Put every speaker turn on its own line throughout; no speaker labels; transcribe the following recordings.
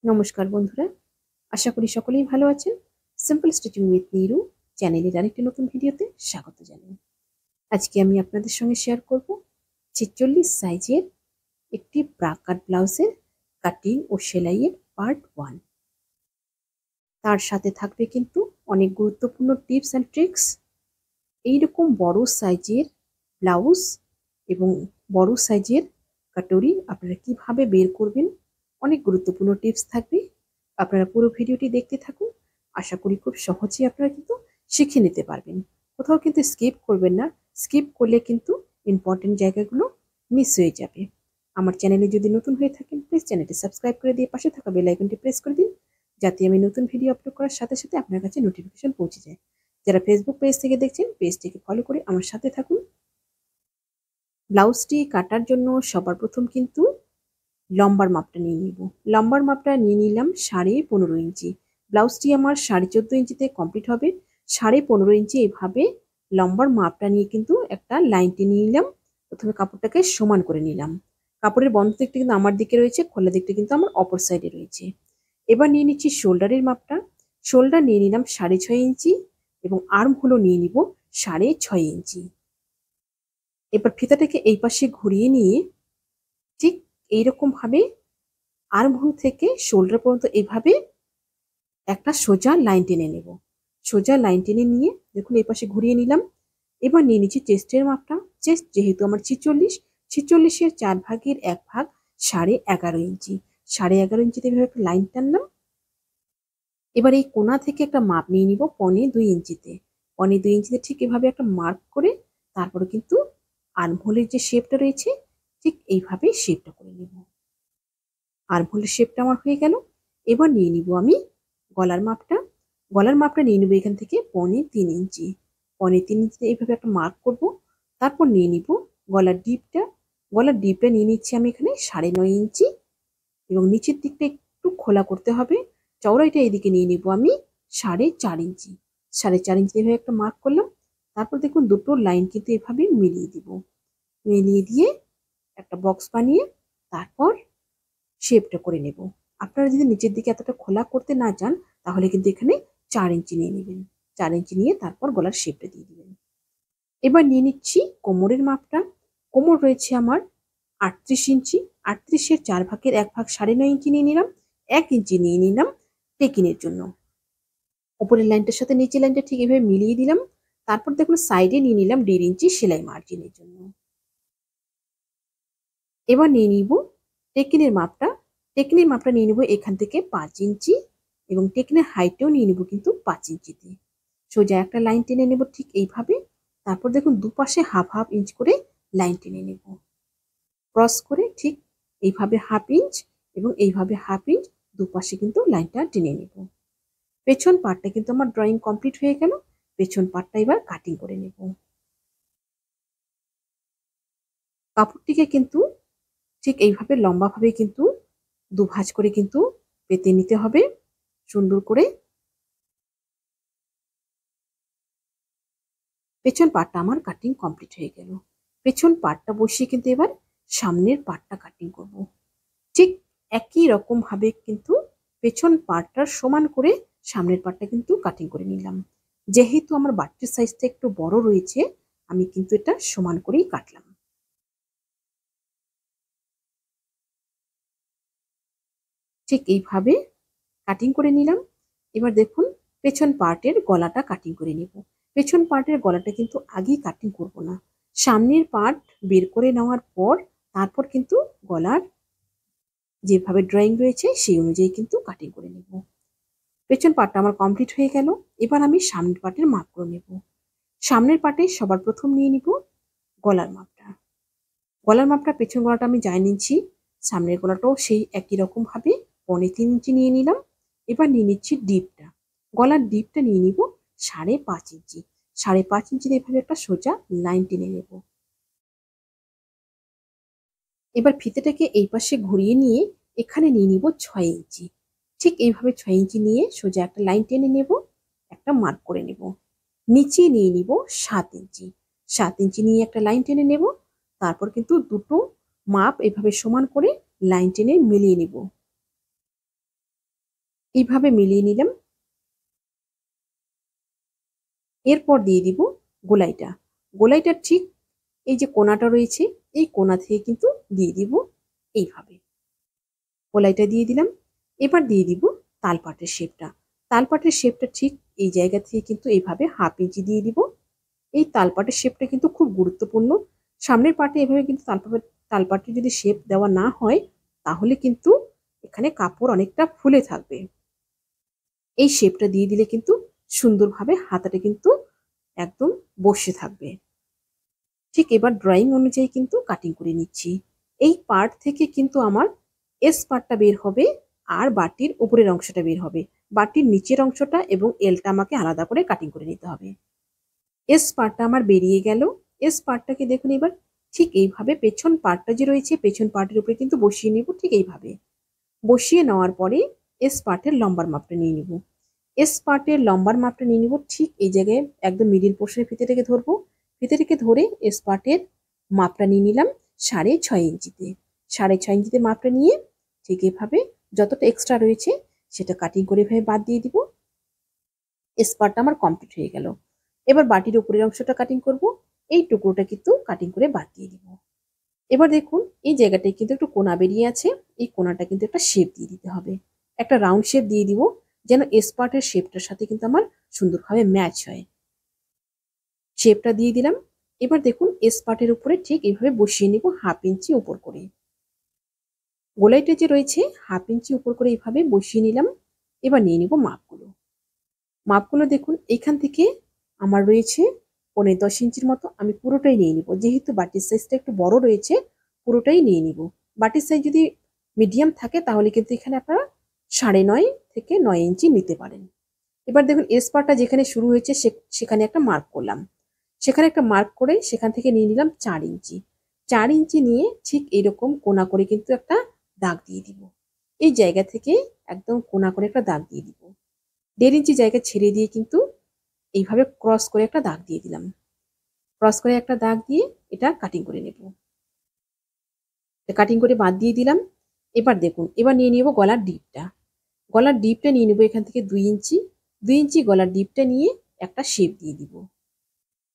নমস্কার বন্ধুরা, আশা করি সকলেই ভালো আছেন। সিম্পল স্টিচিং উইথ নিরু চ্যানেলের আরেকটি নতুন ভিডিওতে স্বাগত জানাই। আজকে আমি আপনাদের সঙ্গে শেয়ার করব ৪৬ সাইজের একটি ব্রা কাট ব্লাউজের কাটিং ও সেলাইয়ের পার্ট 1। তার সাথে থাকবে কিন্তু অনেক গুরুত্বপূর্ণ টিপস অ্যান্ড ট্রিক্স। এইরকম বড় সাইজের ব্লাউজ এবং বড় সাইজের কাটরি আপনারা কিভাবে বের করবেন, অনেক গুরুত্বপূর্ণ টিপস থাকবে। আপনারা পুরো ভিডিওটি দেখতে থাকুন। আশা করি খুব সহজেই আপনারা কিন্তু শিখে নিতে পারবেন। কোথাও কিন্তু স্কিপ করবেন না। স্কিপ করলে কিন্তু ইম্পর্টেন্ট জায়গাগুলো মিস হয়ে যাবে। আমার চ্যানেলে যদি নতুন হয়ে থাকেন, প্লিজ চ্যানেলটি সাবস্ক্রাইব করে দিয়ে পাশে থাকা বেল আইকনটি প্রেস করে দিন, যাতে আমি নতুন ভিডিও আপলোড করার সাথে সাথে আপনার কাছে নোটিফিকেশন পৌঁছে যায়। যারা ফেসবুক পেজ থেকে দেখছেন, পেজটিকে ফলো করে আমার সাথে থাকুন। ব্লাউজটি কাটার জন্য সবার প্রথম কিন্তু লম্বার মাপটা নিয়ে নিব। লম্বার মাপটা নিয়ে নিলাম 15.5 ইঞ্চি। ব্লাউজটি আমার 14.5 ইঞ্চিতে কমপ্লিট হবে। 15.5 ইঞ্চি এভাবে লম্বার মাপটা নিয়ে কিন্তু একটা লাইন টেনে নিলাম। প্রথমে কাপড়টাকে সমান করে নিলাম। কাপড়ের বন্ধ দিকটা কিন্তু আমার দিকে রয়েছে, খোলা দিকটা কিন্তু আমার অপর সাইডে রয়েছে। এবার নিয়ে নিচ্ছি শোল্ডারের মাপটা। শোল্ডার নিয়ে নিলাম 6.5 ইঞ্চি এবং আর্ম হলো নিয়ে নিব 6.5 ইঞ্চি। এবার ফিতাটাকে এই পাশে ঘুরিয়ে নিয়ে ঠিক এইরকম ভাবে আর্মহোল থেকে শোল্ডার পর্যন্ত এভাবে একটা সোজা লাইন টেনে নেব। সোজা লাইন টেনে নিয়ে দেখুন এই পাশে ঘুরিয়ে নিলাম। এবার নিয়ে নিচ্ছি চেস্টের মাপটা। চেস্ট যেহেতু আমার 46, 4 ভাগের 1 ভাগ 11.5 ইঞ্চি। 11.5 ইঞ্চিতে এভাবে একটা লাইন টানলাম। এবার এই কোণা থেকে একটা মাপ নিয়ে নিব 1.25 ইঞ্চিতে। 1.25 ইঞ্চিতে ঠিক এভাবে একটা মার্ক করে তারপরে কিন্তু আর্মহোলের যে শেপটা রয়েছে ঠিক এইভাবে শেপটা করে নেব। আর্মহোলের শেপটা আমার হয়ে গেল। এবার নিয়ে নিব আমি গলার মাপটা। গলার মাপটা নিয়ে নিব এখান থেকে 3.25 ইঞ্চি। 3.25 ইঞ্চিতে এইভাবে একটা মার্ক করব। তারপর নিয়ে নিব গলার ডিপটা। গলার ডিপটা নিয়ে নিচ্ছি আমি এখানে 9.5 ইঞ্চি এবং নিচের দিকটা একটু খোলা করতে হবে। চওড়াইটা এদিকে নিয়ে নিব আমি 4.5 ইঞ্চি। 4.5 ইঞ্চি এভাবে একটা মার্ক করলাম। তারপর দেখুন দুটো লাইন কিন্তু এভাবে মিলিয়ে দিব। মিলিয়ে দিয়ে একটা বক্স বানিয়ে তারপর শেপটা করে নেব। আপনারা যদি নিচের দিকে এতটা খোলা করতে না চান, তাহলে কিন্তু এখানে 4 ইঞ্চি নিয়ে নেবেন। 4 ইঞ্চি নিয়ে তারপর গলার শেপটা দিয়ে দিবেন। এবার নিয়ে নিচ্ছি কোমরের মাপটা। কোমর রয়েছে আমার 38 ইঞ্চি। 38 এর 4 ভাগের 1 ভাগ 9.5 ইঞ্চি নিয়ে নিলাম। 1 ইঞ্চি নিয়ে নিলাম টেকিনের জন্য। উপরের লাইনটার সাথে নিচের লাইনটা ঠিক এভাবে মিলিয়ে দিলাম। তারপর দেখুন সাইডে নিয়ে নিলাম 1.5 ইঞ্চি সেলাই মার্জিনের জন্য। এবার নিয়ে নিব টেকিনের মাপটা। টেকিনের মাপটা নিয়ে নিব এখান থেকে 5 ইঞ্চি এবং টেকিনের হাইটও নিয়ে নিব কিন্তু 5 ইঞ্চিতে। সোজা একটা লাইন টেনে নেব ঠিক এইভাবে। তারপর দেখুন দুপাশে হাফ হাফ ইঞ্চ করে লাইন টেনে নেব। ক্রস করে ঠিক এইভাবে হাফ ইঞ্চ এবং এইভাবে হাফ ইঞ্চ দুপাশে কিন্তু লাইনটা টেনে নেব। পেছন পার্টটা কিন্তু আমার ড্রয়িং কমপ্লিট হয়ে গেল। পেছন পার্টটা এবার কাটিং করে নেব। কাপড়টিকে কিন্তু ঠিক এইভাবে লম্বাভাবে কিন্তু দুভাঁজ করে কিন্তু পেতে নিতে হবে সুন্দর করে। পেছন পার্টটা আমার কাটিং কমপ্লিট হয়ে গেল। পেছন পার্টটা বসিয়ে কিন্তু এবার সামনের পার্টটা কাটিং করব। ঠিক একই রকম ভাবে কিন্তু পেছন পার্টটার সমান করে সামনের পার্টটা কিন্তু কাটিং করে নিলাম। যেহেতু আমার বাটটির সাইজটা একটু বড় রয়েছে, আমি কিন্তু এটা সমান করেই কাটলাম। ঠিক এইভাবে কাটিং করে নিলাম। এবার দেখুন পেছন পার্টের গলাটা কাটিং করে নেব। পেছন পার্টের গলাটা কিন্তু আগেই কাটিং করব না। সামনের পার্ট বের করে নেওয়ার পর তারপর কিন্তু গলার যেভাবে ড্রয়িং রয়েছে সেই অনুযায়ী কিন্তু কাটিং করে নেব। পেছন পার্টটা আমার কমপ্লিট হয়ে গেল। এবার আমি সামনের পার্টের মাপ করে নেব। সামনের পার্টে সবার প্রথম নিয়ে নিব গলার মাপটা। গলার মাপটা পেছন গলাটা আমি যাই নিচ্ছি, সামনের গলাটাও সেই একই রকম ভাবে 3.25 ইঞ্চি নিয়ে নিলাম। এবার নিয়ে নিচ্ছি ডিপটা। গলার ডিপটা নিয়ে নিব 5.5 ইঞ্চি। 5.5 ইঞ্চিতে এভাবে একটা সোজা লাইন টেনে নেব। এবার ফিতেটাকে এই পাশে ঘুরিয়ে নিয়ে এখানে নিয়ে নিব 6 ইঞ্চি। ঠিক এইভাবে 6 ইঞ্চি নিয়ে সোজা একটা লাইন টেনে নেব, একটা মার্ক করে নেব। নিচে নিয়ে নিব 7 ইঞ্চি। 7 ইঞ্চি নিয়ে একটা লাইন টেনে নেব। তারপর কিন্তু দুটো মাপ এভাবে সমান করে লাইন টেনে মিলিয়ে নিব। এইভাবে মিলিয়ে নিলাম। এরপর দিয়ে দিব গোলাইটা। গোলাইটা ঠিক এই যে কোনাটা রয়েছে এই কোনা থেকে কিন্তু দিয়ে দিব এইভাবে। গোলাইটা দিয়ে দিলাম। এবার দিয়ে দিব তালপাটের শেপটা। তালপাটের শেপটা ঠিক এই জায়গা থেকে কিন্তু এইভাবে 1/2 ইঞ্চি দিয়ে দিব। এই তালপাটের শেপটা কিন্তু খুব গুরুত্বপূর্ণ। সামনের পার্টে এভাবে কিন্তু তালপাটের যদি শেপ দেওয়া না হয় তাহলে কিন্তু এখানে কাপড় অনেকটা ফুলে থাকবে। এই শেপটা দিয়ে দিলে কিন্তু সুন্দরভাবে হাতাটা কিন্তু একদম বসে থাকবে। ঠিক এবার ড্রয়িং অনুযায়ী কিন্তু কাটিং করে নিচ্ছি। এই পার্ট থেকে কিন্তু আমার এস পার্টটা বের হবে আর বাটির উপরের অংশটা বের হবে। বাটির নিচের অংশটা এবং এলটা আমাকে আলাদা করে কাটিং করে নিতে হবে। এস পার্টটা আমার বেরিয়ে গেল। এস পার্টটাকে দেখুন এবার ঠিক এইভাবে পেছন পার্টটা যে রয়েছে পেছন পার্টের উপরে কিন্তু বসিয়ে নিব ঠিক এইভাবে। বসিয়ে নেওয়ার পরে এস পার্টের লম্বার মাপটা নিয়ে নিব। এস পার্টের লম্বার মাপটা নিয়ে নিব ঠিক এই জায়গায় একদম মিডিল পোর্শনের ফিতেটাকে ধরবো। ফিতেটাকে ধরে এস পার্টের মাপটা নিয়ে নিলাম 6.5 ইঞ্চিতে। 6.5 ইঞ্চিতে মাপটা নিয়ে ঠিক এভাবে যতটা এক্সট্রা রয়েছে সেটা কাটিং করে এভাবে বাদ দিয়ে দিব। এস পার্টটা আমার কমপ্লিট হয়ে গেল। এবার বাটির উপরের অংশটা কাটিং করব। এই টুকরোটা কিন্তু কাটিং করে বাদ দিয়ে দিব। এবার দেখুন এই জায়গাটায় কিন্তু একটু কোনা বেরিয়ে আছে। এই কোনাটা কিন্তু একটা শেপ দিয়ে দিতে হবে। একটা রাউন্ড শেপ দিয়ে দিব যেন এস পার্টের শেপটার সাথে কিন্তু আমার সুন্দরভাবে ম্যাচ হয়। শেপটা দিয়ে দিলাম। এবার দেখুন এস পার্টের উপরে ঠিক এইভাবে বসিয়ে নিব 1/2 ইঞ্চি উপর করে। গোলাইটা যে রয়েছে 1/2 ইঞ্চি উপর করে এইভাবে বসিয়ে নিলাম। এবার নিয়ে নিব মাপগুলো। মাপগুলো দেখুন এখান থেকে আমার রয়েছে 10.5 ইঞ্চির মতো। আমি পুরোটাই নিয়ে নিব। যেহেতু বাটির সাইজটা একটু বড় রয়েছে পুরোটাই নিয়ে নিব। বাটির সাইজ যদি মিডিয়াম থাকে তাহলে কিন্তু এখানে আপনারা 9.5 থেকে 9 ইঞ্চি নিতে পারেন। এবার দেখুন এস পার্টটা যেখানে শুরু হয়েছে সেখানে একটা মার্ক করলাম। সেখানে একটা মার্ক করে সেখান থেকে নিয়ে নিলাম 4 ইঞ্চি। 4 ইঞ্চি নিয়ে ঠিক এইরকম কোনা করে কিন্তু একটা দাগ দিয়ে দিব। এই জায়গা থেকে একদম কোনা করে একটা দাগ দিয়ে দিব। 1.5 ইঞ্চি জায়গা ছেড়ে দিয়ে কিন্তু এইভাবে ক্রস করে একটা দাগ দিয়ে দিলাম। ক্রস করে একটা দাগ দিয়ে এটা কাটিং করে নেব। কাটিং করে বাদ দিয়ে দিলাম। এবার দেখুন এবার নিয়ে নেব গলার ডিপটা। গলার ডিপটা নিয়ে নেব এখান থেকে 2 ইঞ্চি। 2 ইঞ্চি গলার ডিপটা নিয়ে একটা শেপ দিয়ে দিব।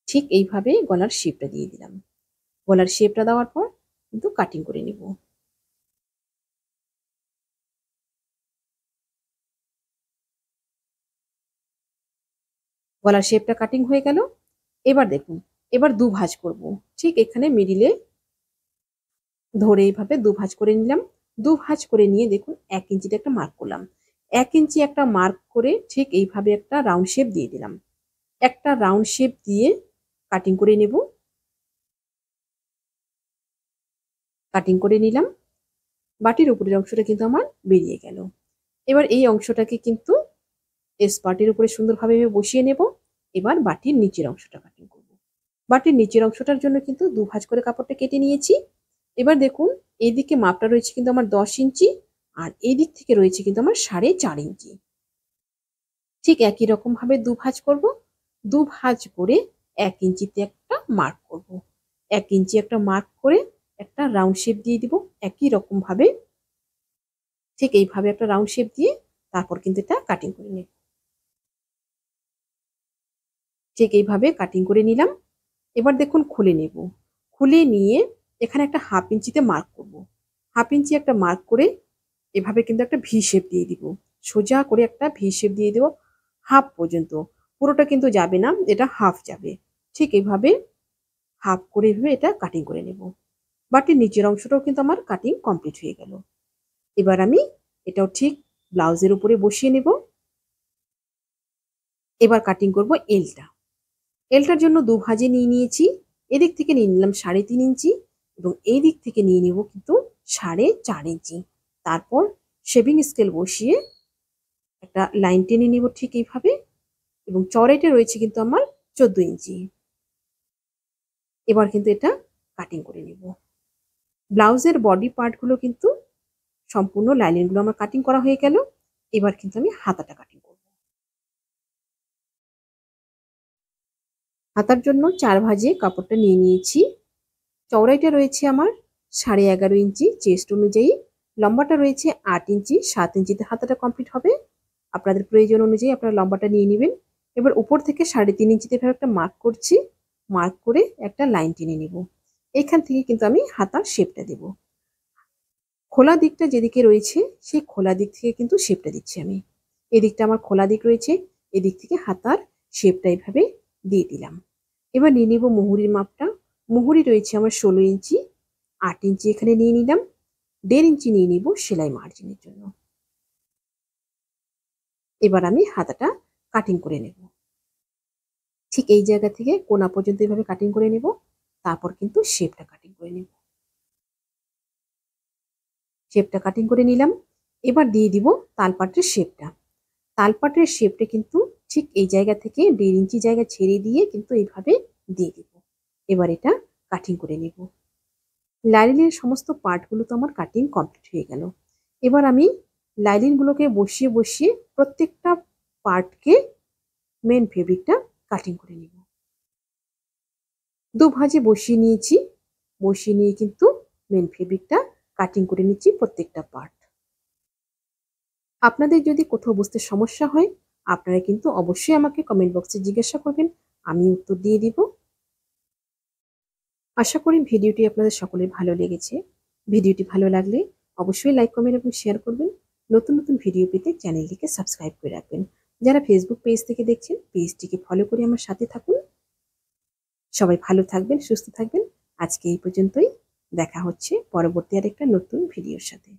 ঠিক এইভাবে গলার শেপটা দিয়ে দিলাম। গলার শেপটা দেওয়ার পর কিন্তু কাটিং করে নেব। গলার শেপটা কাটিং হয়ে গেল। এবার দেখুন এবার দু ভাঁজ করব। ঠিক এখানে মিডিলে ধরে এইভাবে দু ভাঁজ করে নিলাম। দু ভাঁজ করে নিয়ে দেখুন 1 ইঞ্চিতে একটা মার্ক করলাম। 1 ইঞ্চি একটা মার্ক করে ঠিক এইভাবে একটা রাউন্ড শেপ দিয়ে দিলাম। একটা রাউন্ড শেপ দিয়ে কাটিং করে নেব। কাটিং করে নিলাম। বাটির উপরের অংশটা কিন্তু আমার বেরিয়ে গেল। এবার এই অংশটাকে কিন্তু এস পার্টের উপরে সুন্দরভাবে বসিয়ে নেব। এবার বাটির নিচের অংশটা কাটিং করব। বাটির নিচের অংশটার জন্য কিন্তু দু ভাঁজ করে কাপড়টা কেটে নিয়েছি। এবার দেখুন এইদিকে মাপটা রয়েছে কিন্তু আমার 10 ইঞ্চি আর এই দিক থেকে রয়েছে কিন্তু আমার 4.5 ইঞ্চি। ঠিক একই রকম ভাবে দু ভাঁজ করব। দু ভাঁজ করে 1 ইঞ্চিতে একটা মার্ক করব। 1 ইঞ্চি একটা মার্ক করে একটা রাউন্ড শেপ দিয়ে দিব। একই রকম ভাবে ঠিক এইভাবে একটা রাউন্ড শেপ দিয়ে তারপর কিন্তু এটা কাটিং করে নেব। ঠিক এইভাবে কাটিং করে নিলাম। এবার দেখুন খুলে নেব। খুলে নিয়ে এখানে একটা 1/2 ইঞ্চিতে মার্ক করব। 1/2 ইঞ্চি একটা মার্ক করে এভাবে কিন্তু একটা ভি শেপ দিয়ে দিব। সোজা করে একটা ভি শেপ দিয়ে দেব হাফ পর্যন্ত। পুরোটা কিন্তু যাবে না, এটা হাফ যাবে। ঠিক এইভাবে হাফ করে এভাবে এটা কাটিং করে নেব। বাটির নিচের অংশটাও কিন্তু আমার কাটিং কমপ্লিট হয়ে গেল। এবার আমি এটাও ঠিক ব্লাউজের উপরে বসিয়ে নেব। এবার কাটিং করব এলটা। এলটার জন্য দু ভাঁজে নিয়ে নিয়েছি। এদিক থেকে নিয়ে নিলাম 3.5 ইঞ্চি এবং এই দিক থেকে নিয়ে নেব কিন্তু 4.5 ইঞ্চি। তারপর শেভিং স্কেল বসিয়ে একটা লাইন টেনে নেব ঠিক এইভাবে এবং চওড়াইটা রয়েছে কিন্তু আমার 14 ইঞ্চি। এবার কিন্তু এটা কাটিং করে নেব। ব্লাউজের বডি পার্টগুলো কিন্তু সম্পূর্ণ লাইনিংগুলো আমার কাটিং করা হয়ে গেল। এবার কিন্তু আমি হাতাটা কাটিং করব। হাতার জন্য 4 ভাঁজে কাপড়টা নিয়ে নিয়েছি। চওড়াইটা রয়েছে আমার 11.5 ইঞ্চি চেস্ট অনুযায়ী। লম্বাটা রয়েছে 8 ইঞ্চি। 7 ইঞ্চিতে হাতাটা কমপ্লিট হবে। আপনাদের প্রয়োজন অনুযায়ী আপনারা লম্বাটা নিয়ে নেবেন। এবার উপর থেকে 3.5 ইঞ্চিতে এভাবে একটা মার্ক করছি, মার্ক করে একটা লাইন টেনে নেব। এখান থেকে কিন্তু আমি হাতার শেপটা দেব। খোলা দিকটা যেদিকে রয়েছে সেই খোলা দিক থেকে কিন্তু শেপটা দিচ্ছি আমি। এদিকটা আমার খোলা দিক রয়েছে, এদিক থেকে হাতার শেপটা এইভাবে দিয়ে দিলাম। এবার নিয়ে নেব মুহুরির মাপটা। মুহুরি রয়েছে আমার 16 ইঞ্চি, 8 ইঞ্চি এখানে নিয়ে নিলাম, 1.5 ইঞ্চি নিয়ে নিব সেলাই মার্জিনের জন্য। এবার আমি হাতাটা কাটিং করে নেব। ঠিক এই জায়গা থেকে কোনা পর্যন্ত এভাবে কাটিং করে নেব, তারপর কিন্তু শেপটা কাটিং করে নেব। শেপটা কাটিং করে নিলাম। এবার দিয়ে দিব তালপাটের শেপটা। তালপাটের শেপটা কিন্তু ঠিক এই জায়গা থেকে 1.5 ইঞ্চি জায়গা ছেড়ে দিয়ে কিন্তু এইভাবে দিয়ে দিব। এবার এটা কাটিং করে নেব। লাইলিনের সমস্ত পার্টগুলো তো আমার কাটিং কমপ্লিট হয়ে গেল। এবার আমি লাইলিনগুলোকে বসিয়ে বসিয়ে প্রত্যেকটা পার্টকে মেন ফেব্রিকটা কাটিং করে নেব। দুভাজে বসিয়ে নিয়েছি, বসিয়ে নিয়ে কিন্তু মেন ফেব্রিকটা কাটিং করে নিচ্ছি প্রত্যেকটা পার্ট। আপনাদের যদি কোথাও বুঝতে সমস্যা হয় আপনারা কিন্তু অবশ্যই আমাকে কমেন্ট বক্সে জিজ্ঞাসা করবেন, আমি উত্তর দিয়ে দিব। আশা করি ভিডিওটি আপনাদের সকলের ভালো লেগেছে। ভিডিওটি ভালো লাগলে অবশ্যই লাইক, কমেন্ট এবং শেয়ার করবেন। নতুন নতুন ভিডিও পেতে চ্যানেলটিকে সাবস্ক্রাইব করে রাখবেন। যারা ফেসবুক পেজ থেকে দেখছেন পেজটিকে ফলো করে আমার সাথে থাকুন। সবাই ভালো থাকবেন, সুস্থ থাকবেন। আজকে এই পর্যন্তই। দেখা হচ্ছে পরবর্তী আরেকটা নতুন ভিডিওর সাথে।